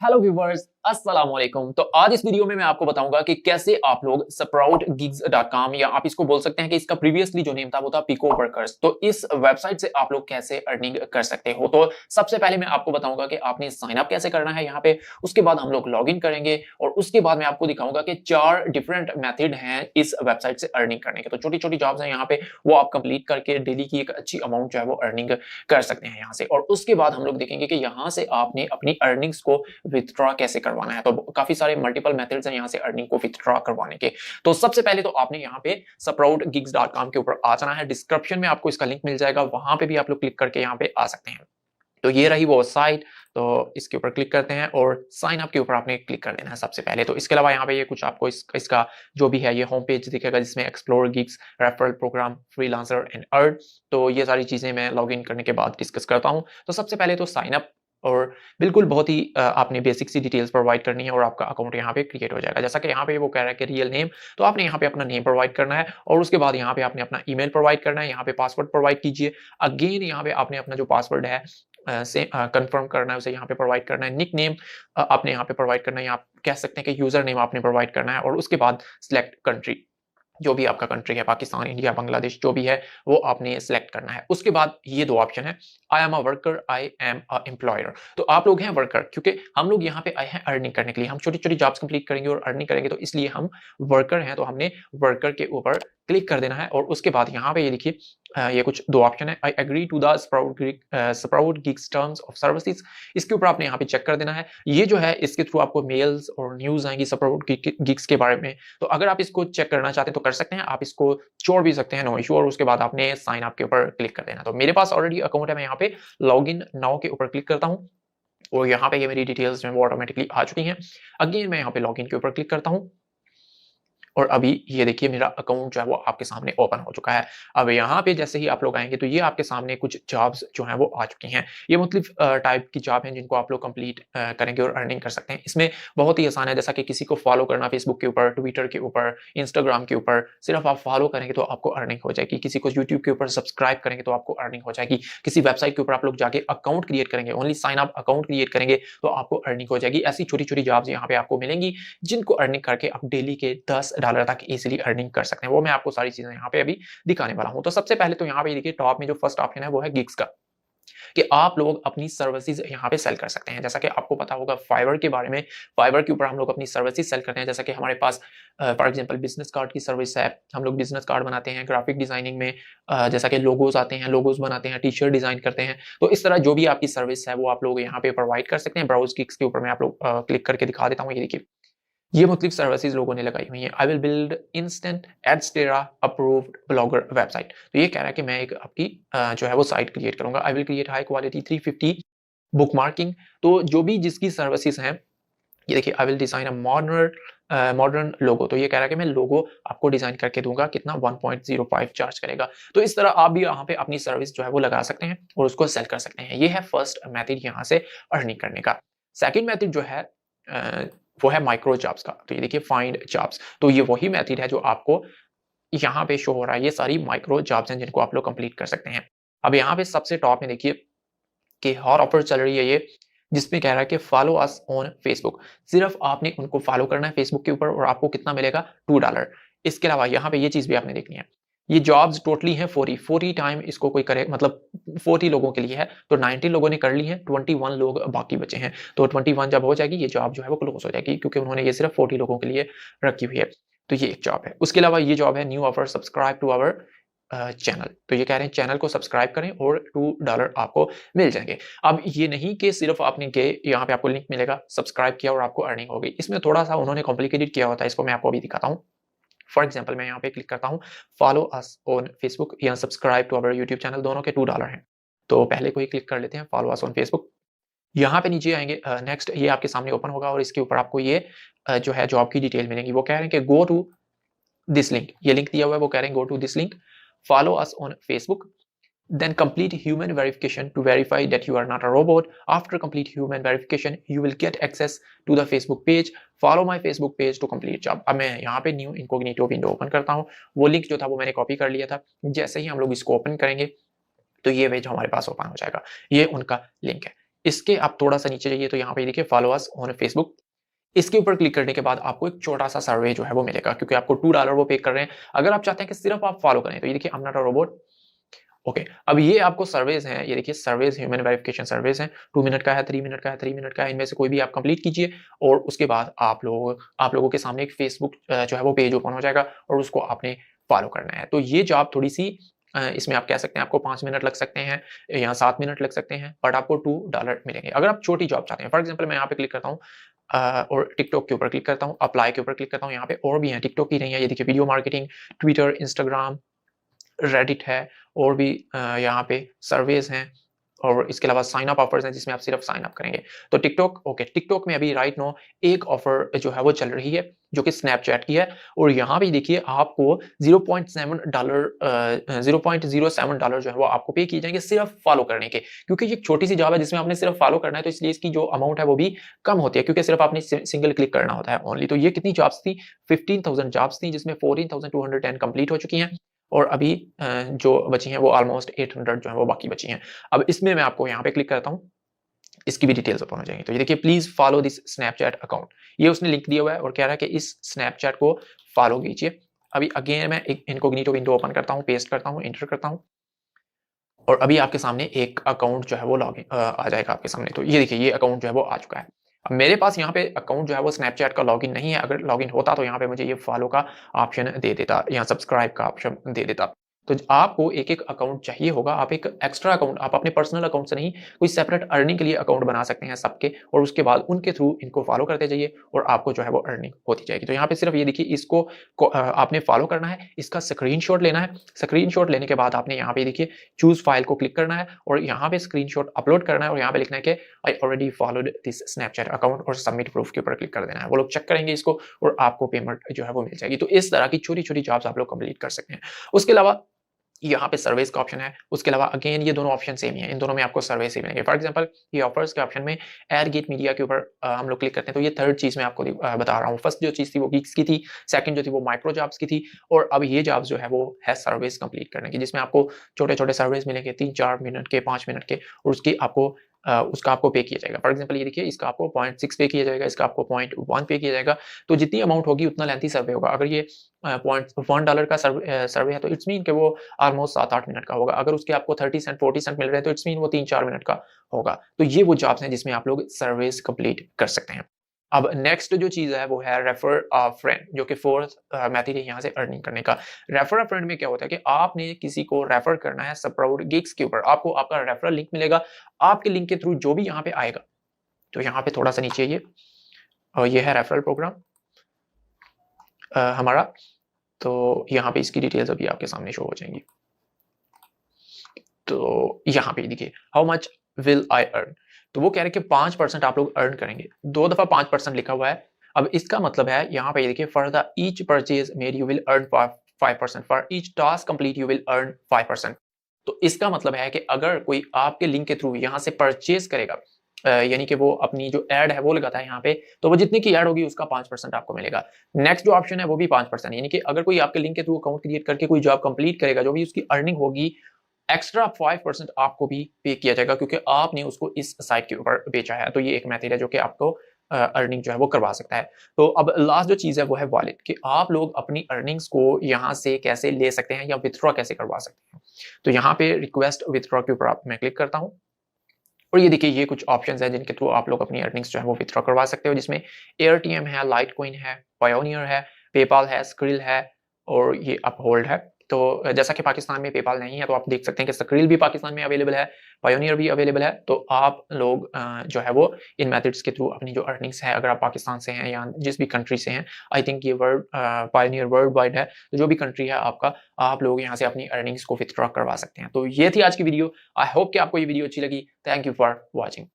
Hello viewers, अस्सलाम वालेकुम। तो आज इस वीडियो में मैं आपको बताऊंगा कि कैसे आप लोग sproutgigs.com या आप इसको बोल सकते हैं कि इसका प्रीवियसली जो नेम था वो था पिको वर्कर्स। तो इस वेबसाइट से आप लोग कैसे अर्निंग कर सकते हो। तो सबसे पहले मैं आपको बताऊंगा कि आपने साइन अप कैसे करना है यहाँ पे। उसके बाद हम लोग लॉग इन करेंगे और उसके बाद मैं आपको दिखाऊंगा कि 4 डिफरेंट मेथड हैं इस वेबसाइट से अर्निंग करने के। तो छोटी छोटी जॉब्स हैं यहाँ पे, वो आप कंप्लीट करके डेली की एक अच्छी अमाउंट जो है वो अर्निंग कर सकते हैं यहाँ से। और उसके बाद हम लोग देखेंगे कि यहाँ से आपने अपनी अर्निंग्स को विथड्रॉ कैसे करवाना है। तो काफी सारे मल्टीपल मेथड्स हैं यहाँ से अर्निंग को विथड्रॉ करवाने के। तो सबसे पहले तो आपने यहाँ पे sproutgigs.com के ऊपर आ जाना है। डिस्क्रिप्शन में आपको इसका लिंक मिल जाएगा, वहां पे भी आप लोग क्लिक करके यहाँ पे आ सकते हैं। तो ये रही वो साइट। तो इसके ऊपर क्लिक करते हैं और साइन अप के ऊपर आपने क्लिक कर देना है सबसे पहले। तो इसके अलावा यहाँ पे ये कुछ आपको इसका जो भी है ये होम पेज दिखेगा, जिसमें explore gigs, referral program, freelancer and earn. तो ये सारी चीजें मैं लॉग इन करने के बाद डिस्कस करता हूँ। तो सबसे पहले तो साइन अप, और बिल्कुल बहुत ही आपने बेसिक सी डिटेल्स प्रोवाइड करनी है और आपका अकाउंट यहाँ पे क्रिएट हो जाएगा। जैसा कि यहाँ पे वो कह रहा है कि रियल नेम, तो आपने यहाँ पे अपना नेम प्रोवाइड करना है और उसके बाद यहाँ पे आपने अपना ईमेल प्रोवाइड करना है। यहाँ पे पासवर्ड प्रोवाइड कीजिए। अगेन यहाँ पे आपने अपना जो पासवर्ड है से कंफर्म करना है, उसे यहाँ पे प्रोवाइड करना है। निक नेम आपने यहाँ पे प्रोवाइड करना है, आप कह सकते हैं कि यूजर नेम आपने प्रोवाइड करना है। और उसके बाद सिलेक्ट कंट्री, जो भी आपका कंट्री है, पाकिस्तान, इंडिया, बांग्लादेश, जो भी है वो आपने सिलेक्ट करना है। उसके बाद ये 2 ऑप्शन है, I am a worker, I am a employer. तो आप लोग हैं वर्कर, क्योंकि हम लोग यहाँ पे आए हैं अर्निंग करने के लिए। हम छोटी छोटी जॉब्स कंप्लीट करेंगे और अर्निंग करेंगे, तो इसलिए हम वर्कर हैं। तो हमने वर्कर के ऊपर क्लिक कर देना है। और उसके बाद यहाँ पे ये देखिए ये कुछ 2 ऑप्शन है, I agree to the Sprout Gigs terms of services. इसके ऊपर आपने यहाँ पे चेक कर देना है। ये जो है इसके थ्रू आपको मेल्स और न्यूज आएंगी स्प्राउट गिग्स के बारे में। तो अगर आप इसको चेक करना चाहते हैं तो कर सकते हैं, आप इसको छोड़ भी सकते हैं, नो इशू। और उसके बाद आपने साइन अप के ऊपर क्लिक कर देना। तो मेरे पास ऑलरेडी अकाउंट है, मैं यहाँ पे लॉग इन नाउ के ऊपर क्लिक करता हूँ और यहाँ पे ये मेरी डिटेल्स जो है वो ऑटोमेटिकली आ चुकी हैं। अगेन मैं यहाँ पे लॉग इन के ऊपर क्लिक करता हूँ और अभी ये देखिए मेरा अकाउंट जो है वो आपके सामने ओपन हो चुका है। अब यहाँ पे जैसे ही आप लोग आएंगे तो ये आपके सामने कुछ जॉब्स जो हैं वो आ चुकी हैं। ये मुख्तलिफ टाइप की जॉब हैं जिनको आप लोग कंप्लीट करेंगे और अर्निंग कर सकते हैं। इसमें बहुत ही आसान है, जैसा कि किसी को फॉलो करना फेसबुक के ऊपर, ट्विटर के ऊपर, इंस्टाग्राम के ऊपर, सिर्फ आप फॉलो करेंगे तो आपको अर्निंग हो जाएगी। किसी को यूट्यूब के ऊपर सब्सक्राइब करेंगे तो आपको अर्निंग हो जाएगी। किसी वेबसाइट के ऊपर आप लोग जाके अकाउंट क्रिएट करेंगे, only sign up account create करेंगे तो आपको अर्निंग हो जाएगी। ऐसी छोटी छोटी जॉब्स यहाँ पे आपको मिलेंगी जिनको अर्निंग करके आप डेली के $10 तक इजीली अर्निंग कर सकते हैं। वो मैं आपको सारी चीजें यहाँ पे अभी दिखाने वाला हूँ। तो सबसे पहले तो यहाँ पे देखिए टॉप में जो फर्स्ट ऑप्शन है वो है गिग्स का, कि आप लोग अपनी सर्विसेज यहाँ पे सेल कर सकते हैं। जैसा कि आपको पता होगा फाइवर के बारे में, फाइवर के ऊपर हम लोग अपनी सर्विसेज सेल करते हैं। जैसा कि हमारे पास फॉर एग्जांपल बिजनेस कार्ड की सर्विस है, हम लोग बिजनेस कार्ड बनाते हैं। ग्राफिक डिजाइनिंग में जैसा कि लोगोज आते हैं, लोगोज बनाते हैं, टी शर्ट डिजाइन करते हैं। तो इस तरह जो भी आपकी सर्विस है वो आप लोग यहाँ पे प्रोवाइड कर सकते हैं। ब्राउज गिग्स के ऊपर मैं आप लोग क्लिक करके दिखा देता हूँ। ये देखिए ये मुख्तलिफ सर्विसेज लोगों ने लगाई हुई हैं। I will build instant Adsterra approved blogger website. तो ये कह रहा है कि मैं एक आपकी जो है वो साइट क्रिएट करूंगा। I will create high quality 350 bookmarking. तो जो भी जिसकी सर्विसेज हैं, ये देखिए I will design a modern logo. तो ये कह रहा है कि मैं लोगो आपको डिजाइन करके दूंगा, कितना 1.05 चार्ज करेगा। तो इस तरह आप भी यहाँ पे अपनी सर्विस जो है वो लगा सकते हैं और उसको सेल कर सकते हैं। ये है फर्स्ट मेथड यहाँ से अर्निंग करने का। सेकेंड मेथड जो है वो है माइक्रो जॉब्स का। तो ये देखिए फाइंड जॉब्स, तो ये वही मेथड है जो आपको यहाँ पे शो हो रहा है। ये सारी माइक्रो जॉब्स हैं जिनको आप लोग कंप्लीट कर सकते हैं। अब यहाँ पे सबसे टॉप में देखिए कि हॉट ऑफर चल रही है ये, जिसमें कह रहा है कि फॉलो अस ऑन फेसबुक। सिर्फ आपने उनको फॉलो करना है फेसबुक के ऊपर और आपको कितना मिलेगा, $2। इसके अलावा यहाँ पे ये चीज भी आपने देखनी है, ये जॉब्स टोटली है 40 टाइम इसको कोई करे, मतलब 40 लोगों के लिए है। तो 90 लोगों ने कर ली है, 21 लोग बाकी बचे हैं। तो 21 जब हो जाएगी ये जॉब जो है वो क्लोज हो जाएगी, क्योंकि उन्होंने ये सिर्फ 40 लोगों के लिए रखी हुई है। तो ये एक जॉब है। उसके अलावा ये जॉब है new offer, subscribe to our channel. तो ये कह रहे हैं चैनल को सब्सक्राइब करें और $2 आपको मिल जाएंगे। अब ये नहीं कि सिर्फ आपने के यहाँ पे आपको लिंक मिलेगा, सब्सक्राइब किया और आपको अर्निंग हो गई। इसमें थोड़ा सा उन्होंने कॉम्प्लिकेटेड किया होता है, इसको मैं आपको अभी दिखाता हूँ। फॉर एग्जाम्पल मैं यहाँ पे क्लिक करता हूँ फॉलो अस ऑन फेसबुक या subscribe to our YouTube channel, दोनों के $2 हैं। तो पहले को ही क्लिक कर लेते हैं, फॉलो अस ऑन फेसबुक। यहाँ पे नीचे आएंगे, नेक्स्ट ये आपके सामने ओपन होगा और इसके ऊपर आपको ये जो है जॉब की डिटेल मिलेंगी। वो कह रहे हैं कि गो टू दिस लिंक, ये लिंक दिया हुआ है, वो कह रहे हैं go to this link, follow us on Facebook, then complete human verification to verify that you are not a robot. After complete human verification you will get access to the Facebook page. Follow my Facebook page to complete job. अब मैं यहाँ पे new incognito window open करता हूँ। वो link जो था वो मैंने कॉपी कर लिया था। जैसे ही हम लोग इसको ओपन करेंगे तो ये पेज हमारे पास ओपन हो जाएगा। ये उनका लिंक है। इसके आप थोड़ा सा नीचे जाइए तो यहाँ पे देखिए फॉलो अस ऑन फेसबुक। इसके ऊपर क्लिक करने के बाद आपको एक छोटा सा सर्वे जो है वो मिलेगा, क्योंकि आपको $2 वो पे कर रहे हैं। अगर आप चाहते हैं कि सिर्फ आप फॉलो करें तो ये देखिए I am not a robot. Okay, अब ये आपको सर्वेज हैं, ये देखिए सर्वेज, ह्यूमन वेरिफिकेशन सर्वेज हैं। 2 मिनट का है, 3 मिनट का है, 3 मिनट का है, इनमें से कोई भी आप कंप्लीट कीजिए और उसके बाद आप लोगों के सामने एक फेसबुक जो है वो पेज ओपन हो जाएगा और उसको आपने फॉलो करना है। तो ये जॉब थोड़ी सी इसमें आप कह सकते हैं आपको 5 मिनट लग सकते हैं या 7 मिनट लग सकते हैं, बट आपको $2 मिलेंगे। अगर आप छोटी जॉब चाहते हैं, फॉर एग्जाम्पल मैं यहाँ पे क्लिक करता हूँ और टिकटॉक के ऊपर क्लिक करता हूँ, अप्लाई के ऊपर क्लिक करता हूँ, यहाँ पे और भी हैं, टिकटॉक की नहीं है, ये देखिए video marketing, Twitter, Instagram, Reddit है और भी यहाँ पे सर्वेज हैं और इसके अलावा साइन अप ऑफर्स हैं जिसमें आप सिर्फ साइन अप करेंगे। तो टिकटॉक, ओके, टिकटॉक में अभी राइट नो एक ऑफर जो है वो चल रही है जो कि स्नैपचैट की है और यहाँ पे देखिए आपको $0.07 जो है वो आपको पे किए जाएंगे सिर्फ फॉलो करने के, क्योंकि ये एक छोटी सी जॉब है जिसमें आपने सिर्फ फॉलो करना है, तो इसलिए इसकी जो अमाउंट है वो भी कम होती है, क्योंकि सिर्फ आपने सिंगल क्लिक करना होता है ओनली। तो ये कितनी जॉब्स थी? 15,000 जॉब्स थी, जिसमें 14,210 कंप्लीट हो चुकी हैं और अभी जो बची हैं वो ऑलमोस्ट 800 जो है वो बाकी बची हैं। अब इसमें मैं आपको यहाँ पे क्लिक करता हूँ, इसकी भी डिटेल्स ओपन हो जाएंगी। तो ये देखिए please follow this Snapchat account, ये उसने लिंक दिया हुआ है और कह रहा है कि इस स्नैपचैट को फॉलो कीजिए। अभी अगेन मैं एक इनकॉग्निटो विंडो ओपन करता हूँ, पेस्ट करता हूँ, इंटर करता हूँ और अभी आपके सामने एक अकाउंट जो है वो लॉगिन आ जाएगा आपके सामने। तो ये देखिए ये अकाउंट जो है वो आ चुका है। अब मेरे पास यहाँ पे अकाउंट जो है वो स्नैपचैट का लॉगिन नहीं है, अगर लॉगिन होता तो यहाँ पे मुझे ये फॉलो का ऑप्शन दे देता या सब्सक्राइब का ऑप्शन दे देता। तो आपको एक-एक अकाउंट चाहिए होगा, आप एक एक्स्ट्रा अकाउंट आप अपने पर्सनल अकाउंट से नहीं, कोई सेपरेट अर्निंग के लिए अकाउंट बना सकते हैं सबके और उसके बाद उनके थ्रू इनको फॉलो करते जाइए और आपको जो है वो अर्निंग होती जाएगी। तो यहाँ पे सिर्फ ये देखिए इसको आपने फॉलो करना है, इसका स्क्रीनशॉट लेना है, स्क्रीनशॉट लेने के बाद आपने यहाँ पे देखिए चूज़ फाइल को क्लिक करना है और यहाँ पे स्क्रीनशॉट अपलोड करना है और यहाँ पे लिखना है कि I already followed this Snapchat account और सबमिट प्रूफ के ऊपर क्लिक कर देना है। वो लोग चेक करेंगे इसको और आपको पेमेंट जो है वो मिल जाएगी। तो इस तरह की छोटी-छोटी जॉब्स आप लोग कंप्लीट कर सकते हैं। उसके अलावा यहाँ पे सर्विस का ऑप्शन है, उसके अलावा अगेन ये दोनों ऑप्शन सेम ही है, इन दोनों में आपको सर्विस ही मिलेंगे। फॉर एग्जांपल ये ऑफर्स के ऑप्शन में एयर गेट मीडिया के ऊपर हम लोग क्लिक करते हैं, तो ये थर्ड चीज़ मैं आपको बता रहा हूँ। फर्स्ट जो चीज़ थी वो गिग्स की थी, सेकंड जो थी वो माइक्रो जॉब्स की थी और अब ये जॉब्स जो है वो है सर्विस कंप्लीट करने की, जिसमें आपको छोटे-छोटे सर्विस मिलेंगे 3-4 मिनट के, 5 मिनट के और उसका आपको पे किया जाएगा। फॉर एग्जांपल ये देखिए इसका आपको 0.6 पे किया जाएगा, इसका आपको 0.1 पे किया जाएगा। तो जितनी अमाउंट होगी उतना लेंथी सर्वे होगा। अगर ये $1 का सर्वे है तो इट्स मीन कि वो ऑलमोस्ट 7-8 मिनट का होगा। अगर उसके आपको 30 सेंट 40 सेंट मिल रहे हैं तो इट्स मीन वो 3-4 मिनट का होगा। तो ये वो जॉब्स हैं जिसमें आप लोग सर्विस कंप्लीट कर सकते हैं। अब नेक्स्ट जो चीज़ है वो है रेफर अ फ्रेंड, जो कि फोर्थ मेथड है यहाँ से अर्निंग करने का। रेफर अ फ्रेंड में क्या होता है कि आपने किसी को रेफर करना है स्प्राउट गिग्स के ऊपर, आपको आपका रेफरल लिंक मिलेगा, आपके लिंक के थ्रू जो भी यहाँ पे आएगा, तो यहाँ पे थोड़ा सा नीचे आइए और ये है रेफरल प्रोग्राम हमारा। तो यहाँ पे इसकी डिटेल्स अभी आपके सामने शो हो जाएंगी। तो यहाँ पे देखिए how much will I earn, तो वो कह रहे हैं कि 5% आप लोग अर्न करेंगे, 2 दफा 5% लिखा हुआ है। अब इसका मतलब है यहाँ पे देखिए for the each purchase made you will earn 5%, for each task complete you will earn 5%। तो इसका मतलब है कि अगर कोई आपके लिंक के थ्रू यहाँ से परचेज करेगा, यानी कि वो अपनी जो एड है वो लगाता है यहाँ पे, तो वो जितनी की एड होगी उसका 5% आपको मिलेगा। नेक्स्ट जो ऑप्शन है वो भी 5%, यानी कि अगर कोई आपके लिंक के थ्रू अकाउंट क्रिएट करके कोई जॉब कंप्लीट करेगा, जो भी उसकी अर्निंग होगी एक्स्ट्रा 5% आपको भी पे किया जाएगा, क्योंकि आपने उसको इस साइट के ऊपर बेचा है। तो ये एक मेथड है जो कि आपको अर्निंग जो है वो करवा सकता है। तो अब लास्ट जो चीज़ है वो है वॉलेट, कि आप लोग अपनी अर्निंग्स को यहाँ से कैसे ले सकते हैं या विथड्रॉ कैसे करवा सकते हैं। तो यहाँ पे रिक्वेस्ट विथड्रॉ के ऊपर मैं क्लिक करता हूँ और ये देखिए ये कुछ ऑप्शंस हैं जिनके थ्रू आप लोग अपनी अर्निंग्स जो है वो विथड्रॉ करवा सकते हो, जिसमें एयरटीएम है, लाइटकॉइन है, पायोनियर है, पेपाल है, स्क्रिल है और ये अपहोल्ड है। तो जैसा कि पाकिस्तान में पेपाल नहीं है तो आप देख सकते हैं कि स्क्रिल भी पाकिस्तान में अवेलेबल है, पायोनियर भी अवेलेबल है। तो आप लोग जो है वो इन मेथड्स के थ्रू अपनी जो अर्निंग्स है, अगर आप पाकिस्तान से हैं या जिस भी कंट्री से हैं, आई थिंक ये पायोनियर वर्ल्ड वाइड है, तो जो भी कंट्री है आपका, आप लोग यहाँ से अपनी अर्निंग्स को विथड्रॉ करवा सकते हैं। तो ये थी आज की वीडियो। आई होप कि आपको ये वीडियो अच्छी लगी। Thank you for watching.